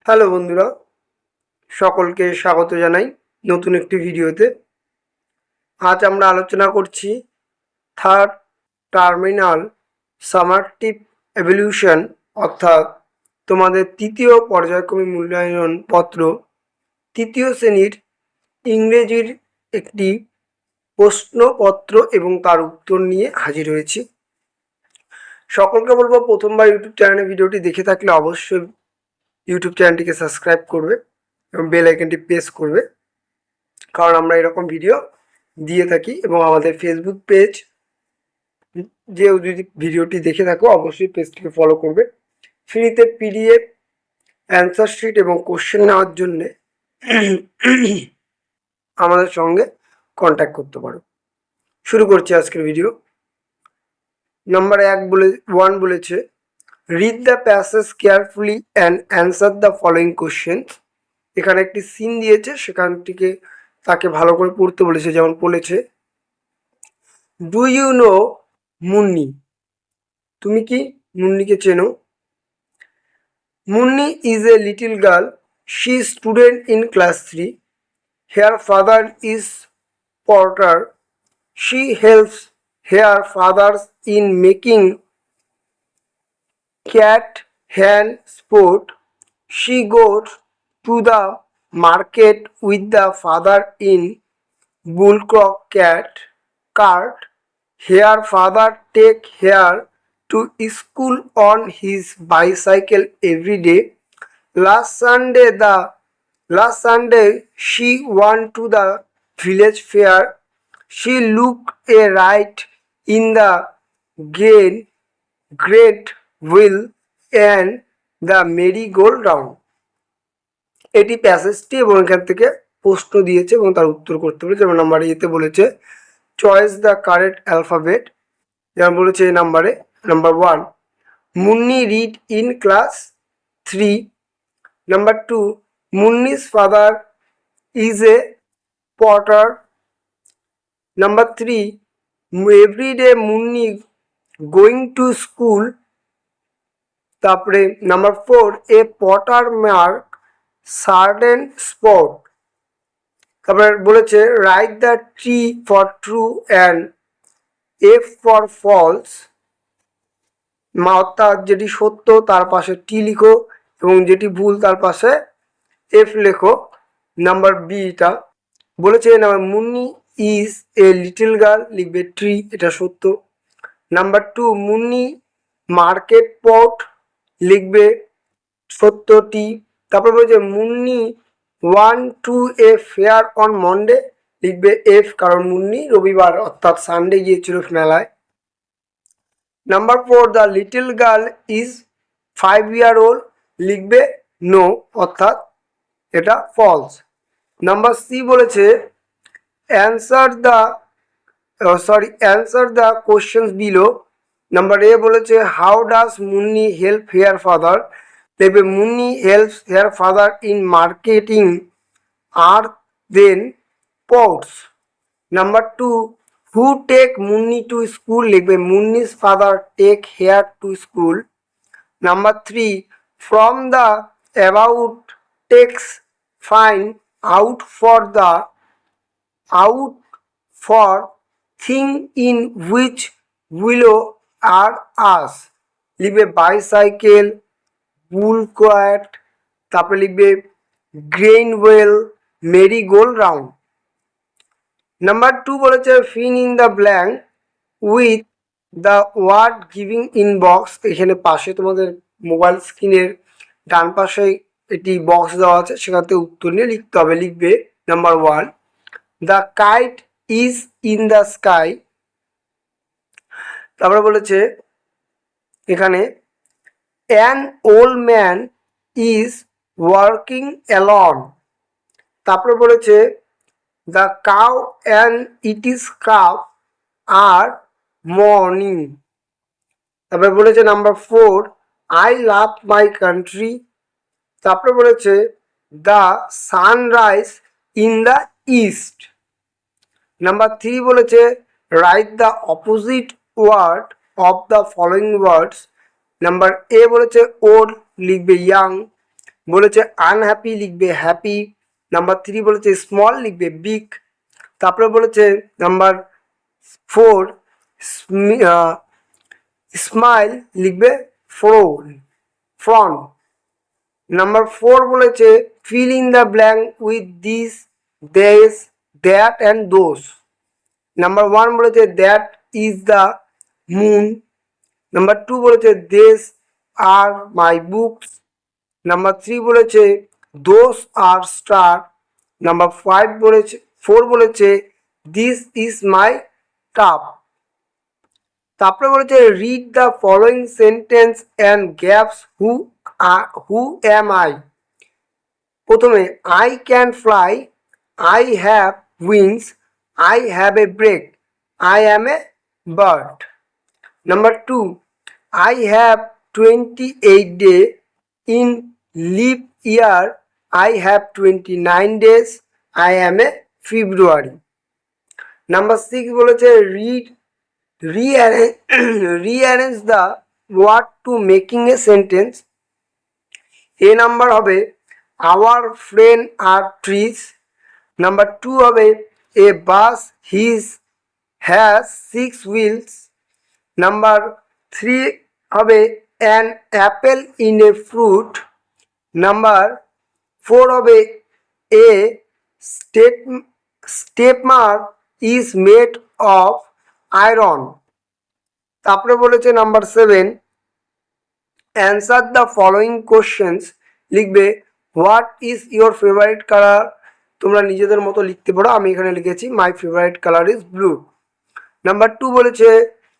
Hello বন্ধুরা, সকলকে স্বাগত জানাই নতুন একটি ভিডিওতে। আজ আমরা আলোচনা করছি থার্ড টার্মিনাল সামারটিভ এভলিউশন, অর্থাৎ তোমাদের তৃতীয় পর্যায়ক্রমিক মূল্যায়ন পত্র তৃতীয় শ্রেণীর ইংরেজির একটি প্রশ্নপত্র এবং তার উত্তর নিয়ে হাজির হয়েছি। সকলকে বলবো, প্রথমবার ইউটিউব চ্যানেলে ভিডিওটি দেখে থাকলে অবশ্যই ইউটিউব চ্যানেলটিকে সাবস্ক্রাইব করবে এবং বেল আইকনটি প্রেস করবে, কারণ আমরা এরকম ভিডিও দিয়ে থাকি। এবং আমাদের ফেসবুক পেজ, যে যদি ভিডিওটি দেখে থাকো অবশ্যই পেজটিকে ফলো করবে। ফ্রিতে পিডিএফ, অ্যান্সার শিট এবং কোশ্চেন নেওয়ার জন্যে আমাদের সঙ্গে কন্ট্যাক্ট করতে পারো। শুরু করছি আজকের ভিডিও। নাম্বার 1 বলেছে, read the passage carefully and answer the following question. এখানে একটি সিন দিয়েছে, সেখানটিকে তাকে ভালো করে পড়তে বলেছে। যেমন বলেছে, ডু ইউ নো মুন্নি? তুমি কি মুন্নিকে চেনো? Munni is a little girl, she is student in class 3, her father is porter, she helps her fathers in making cat hand sport, she goes to the market with the father in bullcrock cart. Her father take her to school on his bicycle every day. Last Sunday she went to the village fair. She looked a right in the great wheel and the merry-go-round. এটি প্যাসেজটি এবং এখান থেকে প্রশ্ন দিয়েছে এবং তার উত্তর করতে বলেছে। যেমন নাম্বার এতে বলেছে চয়েস দ্য কারেক্ট অ্যালফাবেট। যেমন বলেছে এই নাম্বারে, number 1, Munni read in class 3। Number 2, Munni's father is a potter. Number 3, everyday Munni going to school. তারপরে number 4, a potter mark certain spot. তারপরে বলেছে write the T for true and F for false. অর্থাৎ যেটি সত্য তার পাশে টি লিখো এবং যেটি ভুল তার পাশে এফ লেখো। নাম্বার বিটা বলেছে number Munni is a little girl, লিখবে ট্রি, এটা সত্য। নাম্বার 2, মুন্নি মার্কেট পট, লিখবে সত্য টি। তারপর বলছে Munni went to a fair on Monday, লিখবে এফ, কারণ মুন্নি রবিবার অর্থাৎ সানডে গিয়েছিল মেলায়। Number 4, the little girl is 5-year-old, লিখবে নো, অর্থাৎ এটা ফলস। নাম্বার সি বলেছে answer the questions below. Number A বলেছে how does Munni help her father, লিখবে Munni helps her father in marketing আর their pots. Number 2, who take Munni to school, লিখবে Munni's father take hair two school. Number 3, from the about text find out four thing in which wheels are used, লিখবে bicycle, bullock cart, তারপরে লিখবে grain wheel, merry গোল্ড round. Number 2 বলেছে fill in the blank with the word giving in box. এখানে পাশে তোমাদের mobile স্ক্রিনের ডান পাশে এটি বক্স দেওয়া আছে, সেখান থেকে উত্তর নিয়ে লিখতে হবে। লিখবে number 1, the kite is in the sky. তারপরে বলেছে এখানে an old man is working alone. তারপরে বলেছে the cow and its cup are morning. তারপরে বলেছে number 4, I love my country. তারপরে বলেছে the sunrise in the east. Number 3 বলেছে write the opposite word of the following words. Number A বলেছে old, লিখবে young. বলেছে আনহ্যাপি লিখবে happy. Number 3 বলেছে স্মল লিখবে বিগ। তারপরে বলেছে নাম্বার 4 স্মাইল লিখবে ফ্রন। নাম্বার 4 বলেছে fill in the blank with this these that and those. Number 1 বলেছে that is the moon. Number 2 বলেছে this are my books. Number 3 বলেছে দোস আর স্টার। নাম্বার 4 বলেছে দিস ইজ মাই কাপ। তারপরে বলেছে read the following sentence and gaps who am I. প্রথমে I can fly, I have wings, I have a break, I am a bird. Number 2 I have 28 days in leap year, I have 29 days, I am a February. Number 6 বলেছে rearrange the word to making a sentence. A number হবে our friend are trees. Number 2 হবে a bus has 6 wheels. Number 3 হবে an apple in a fruit. Number 4 হবে a stepper is made of iron. তারপরে বলেছে number 7 answer the following questions লিখবে what is your favorite color। তোমরা নিজেদের মতো লিখতে পারো, আমি এখানে লিখেছি my favorite color is blue. Number 2 বলেছে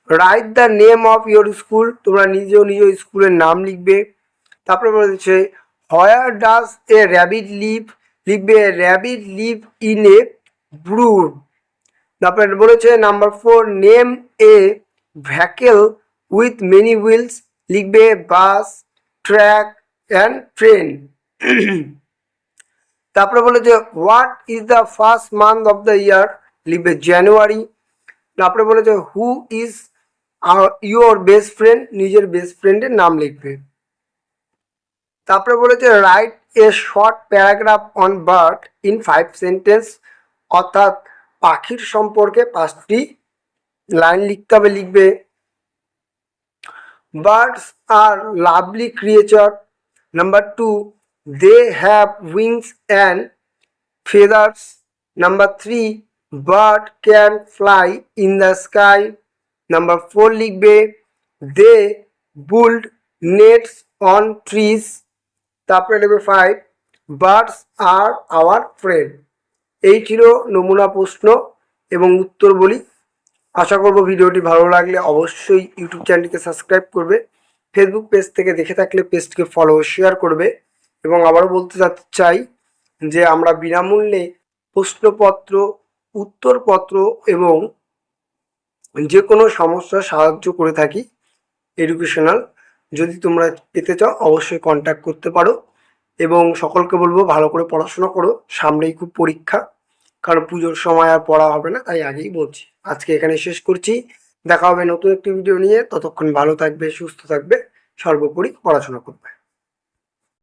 write the name of your school. তোমরা নিজ স্কুলের নাম লিখবে। তারপরে বলেছে where does a rabbit live লিখবে rabbit live in a burrow. তারপরে বলেছে number 4 name a vehicle with many wheels লিখবে বাস, ট্রাক অ্যান্ড ট্রেন। তারপরে বলেছে what is the first month of the year লিখবে জানুয়ারি। তারপরে বলেছে who is your best friend, নিজের বেস্ট ফ্রেন্ডের নাম লিখবে। তারপরে বলেছে write a short paragraph on bird in 5 sentence, অর্থাৎ পাখির সম্পর্কে 5টি লাইন লিখতে হবে। লিখবে birds are lovely creature. Number 2 they have wings and feathers. Number 3 bird can fly in the sky. Number 4 লিখবে they build nests on trees. তারপরে লিখবে 5 বার্ডস আর আওয়ার ফ্রেন্ড। এই ছিল নমুনা প্রশ্ন এবং উত্তর বলি। আশা করব ভিডিওটি ভালো লাগলে অবশ্যই ইউটিউব চ্যানেলটিকে সাবস্ক্রাইব করবে। ফেসবুক পেজ থেকে দেখে থাকলে পেজটিকে ফলো শেয়ার করবে। এবং আবারও বলতে চাই যে আমরা বিনামূল্যে প্রশ্নপত্র, উত্তরপত্র এবং যে কোনো সমস্যার সাহায্য করে থাকি এডুকেশনাল। যদি তোমরা পেতে চাও অবশ্যই কন্ট্যাক্ট করতে পারো। এবং সকলকে বলবো ভালো করে পড়াশোনা করো, সামনেই খুব পরীক্ষা, কারণ পুজোর সময় আর পড়া হবে না, তাই আগেই বলছি। আজকে এখানে শেষ করছি, দেখা হবে নতুন একটি ভিডিও নিয়ে। ততক্ষণ ভালো থাকবে, সুস্থ থাকবে, সর্বোপরি পড়াশোনা করবে।